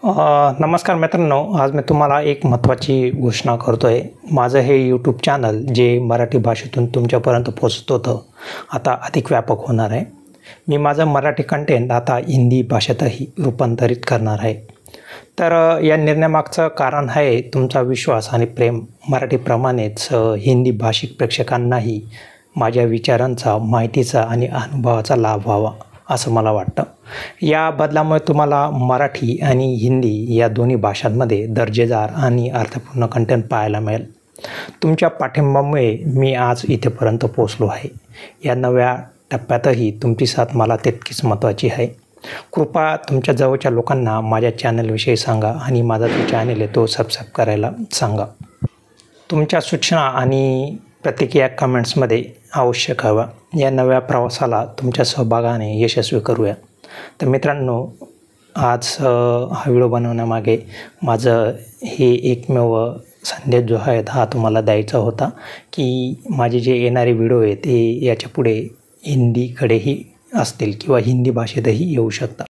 नमस्कार मित्रांनो, आज मी तुम्हाला एक महत्त्वाची घोषणा करतो आहे. माझं हे यूट्यूब चॅनल जे मराठी भाषेतून तुमच्यापर्यंत पोचत होतं, आता अधिक व्यापक होणार आहे. मी माझं मराठी कंटेंट आता हिंदी भाषेतही रूपांतरित करणार आहे. तर या निर्णयामागचं कारण आहे तुमचा विश्वास आणि प्रेम. मराठीप्रमाणेच हिंदी भाषिक प्रेक्षकांनाही माझ्या विचारांचा, माहितीचा आणि अनुभवाचा लाभ व्हावा असं मला वाटतं. या बदलामुळे तुम्हाला मराठी आणि हिंदी या दोन्ही भाषांमध्ये दर्जेदार आणि अर्थपूर्ण कंटेंट पाहायला मिळेल. तुमच्या पाठिंब्यामुळे मी आज इथेपर्यंत पोचलो आहे. या नव्या टप्प्यातही तुमची साथ मला तितकीच महत्त्वाची आहे. कृपया तुमच्या जवळच्या लोकांना माझ्या चॅनलविषयी सांगा आणि माझा जो चॅनल आहे तो सबस्क्राईब करायला सांगा. तुमच्या सूचना आणि प्रतिक्रिया कमेंट्समध्ये आवश्यक हव्या. या नव्या प्रवासाला तुमच्या सहभागाने यशस्वी करूया. तर मित्रांनो, आज हा व्हिडिओ बनवण्यामागे माझं हे एकमेव संदेश जो आहे हा तुम्हाला द्यायचा होता की माझे जे येणारे व्हिडिओ आहेत ते याच्यापुढे हिंदीकडेही असतील किंवा हिंदी भाषेतही येऊ शकतात.